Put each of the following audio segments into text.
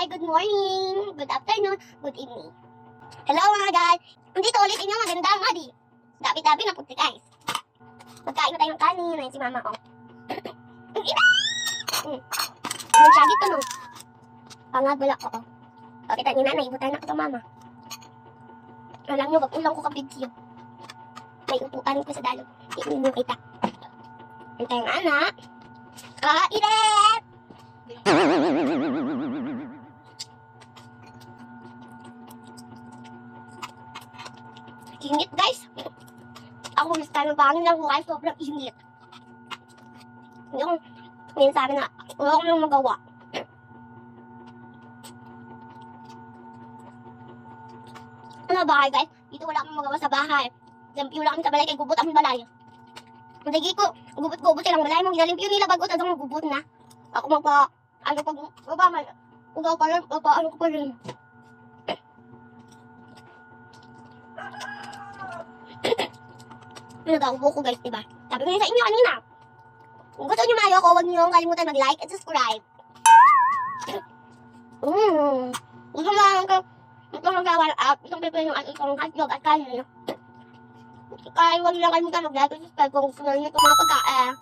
good morning, good afternoon, good evening. Hello mga guys! Dito ulit inyong magandang madi. Dabi-dabi na puti guys. Magkain na tayong kanin. Ayun si mama ko. Ang ina! Ang siya dito no. Pangabala ko. Pakita niyo na, naibutan na ko mama. Alam nyo, wag-ulang ko ka-video. May upuan ko sa dalo. Hindi mo kita. Ang tayong anak. Kairet! Init guys. Ako gusto tayo bangin lang kung ay sobrang init. Yung sabi na wala ko nang magawa. Ano bahay guys? Dito wala akong magawa sa bahay. Limpyo lang kami sa balay kay gubot ang balay. Hindi ko gubot-gubot silang balay mo. Ginalimpyo nila bago at ang gubot na. Ako magpa ano pag man ugaw pa rin ano ko pa rin. Nag-aubo ko guys, diba? Sabi ko sa inyo kanina. Kung gusto nyo mayo ko, huwag nyo kalimutan mag-like and subscribe. Gusto mo mag-shower out. Itong pepe yung itong hotdog at kanin. Kaya huwag nyo kalimutan mag-like and subscribe kung gusto nyo itong mga pagkain.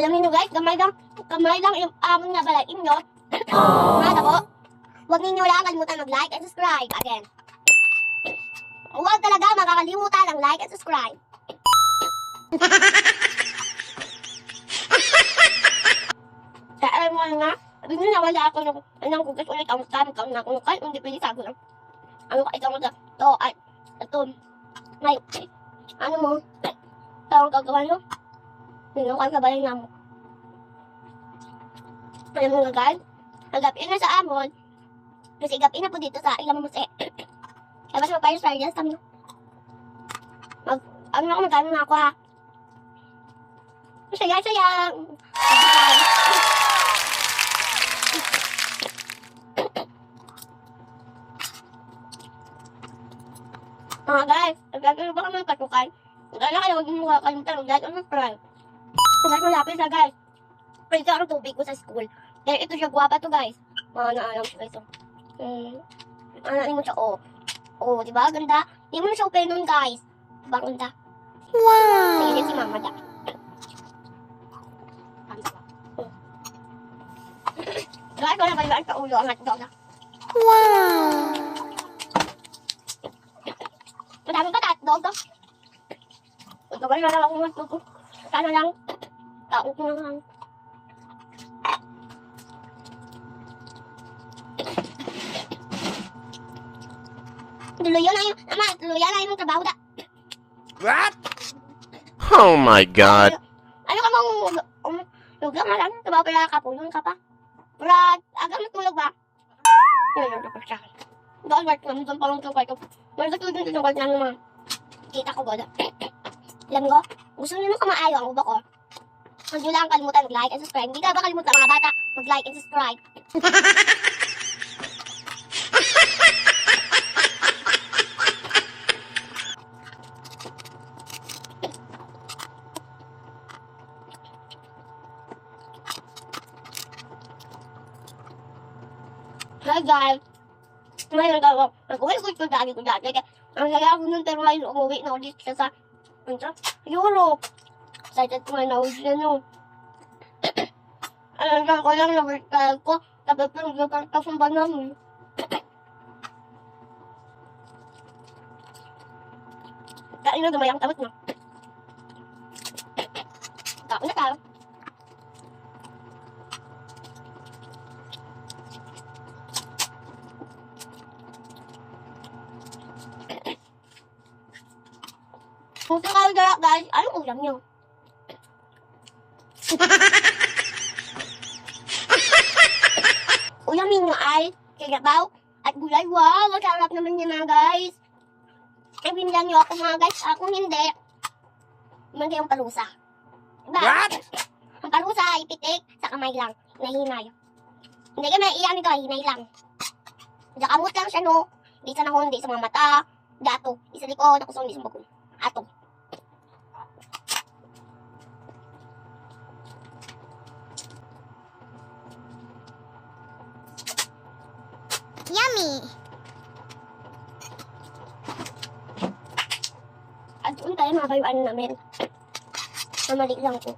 Alam niyo guys, gamay lang yung amon na balay inyo. Nada ko. Huwag ninyo lang kalimutan mag-like and subscribe again. Huwag talaga makakalimutan ang like and subscribe. Kaya mo nga, sabi nyo nawala ako ng gugas ulit ang kami na kung kan, hindi pwede sabi lang. Ano ka itong to at ito. May, ano mo, tawang gagawa nyo. Ninukan ka balay na mo. Alam mo nga guys, hagapin na sa amon. Kasi gapin na po dito sa ilang muse. Kaya mas magpayo sa rin sa ano ako magkano na ako ha. Saya. Mga guys, nagagano ba kami ng katukan? Gala kayo, huwag mo kakalimutan mag-like and subscribe. Guys, malapit na guys. Pwede ang tubig ko sa school. Kaya ito siya, guwapa to guys. Mga naalam siya guys. Ano mo siya, diba? Ganda. Hindi mo na siya open nun, guys. Diba, ganda? Wow! Tingnan si mama da. Guys, wala ba sa ulo ang hotdog na? Wow! Madami ba hotdog? Ito ba lang akong hotdog ko? Sana lang. Tao ko na lang. Tuluyan na yung trabaho da. What? Oh my God. Ano ka mong lugang na lang? Trabaho pala kapulong ka pa? Para agang matulog ba? Yun pa siya. Doon work naman doon parang tulog ko. Meron tulog din yung work namin mga kita ko ba da. Alam ko, gusto nyo nung kamaayo ang uba ko. Huwag nyo lang kalimutan mag-like and subscribe. Hindi ka ba kalimutan mga bata mag-like and subscribe? Hi guys! Ngayon daw, nag-uwi ko dati. Ang saya ko nun, pero ngayon umuwi na ulit siya sa Europe. Excited ko na ulit siya no. Alam ko lang na work ko, tapos nag-work ka sa namin. Kain na dumayang tawit mo. Kain na tayo. Kung sakaw dala guys, anong ulam nyo? Ulamin nyo ay kinabaw at gulay. Wow, masarap naman yan mga guys. Ibinlan nyo ako mga guys. Ako hindi. Hindi yung parusa. Diba? What? Ang parusa, ipitik sa kamay lang. Nahinay. Hindi kami iyan ito, hinay lang. Nakamot lang siya no. Hindi sa nahon, hindi sa mga mata. Dato. Isa likod, ako sa hindi sa bukol. Ato. Yummy! At doon tayo mga kayo, ano namin. Mamali lang po.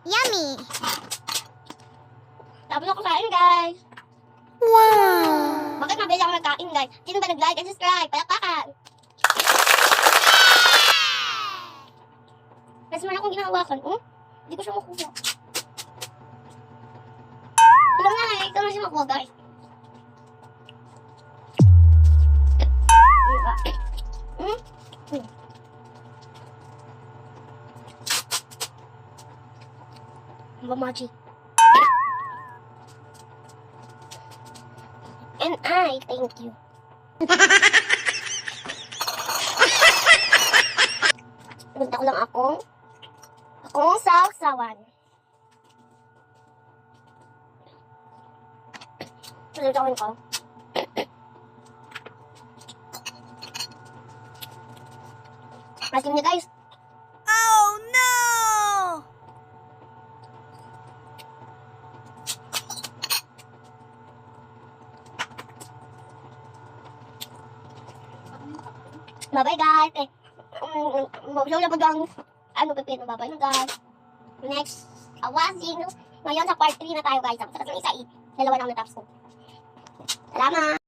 Yummy! Tapos ako kain, guys. Wow! Bakit mabili ako nagkain, guys? Sino ba nag-like and subscribe? Palakpakan! Kasi man akong ginahawakan, oh? Hindi ko siya makuha. Wala nga eh, ikaw na siya makuha, guys. Diba? Mamachi. And I thank you. Punta ko lang akong sawsawan. Salutawan ko. Asin niya, guys. Oh no! Bye-bye, guys. Mabulaw na bagang pipino. Bye-bye na, guys. Next, awasing. Ngayon sa part 3 na tayo, guys. Ang sarap ng isa, dalawa na ang natapos ko. Salamat!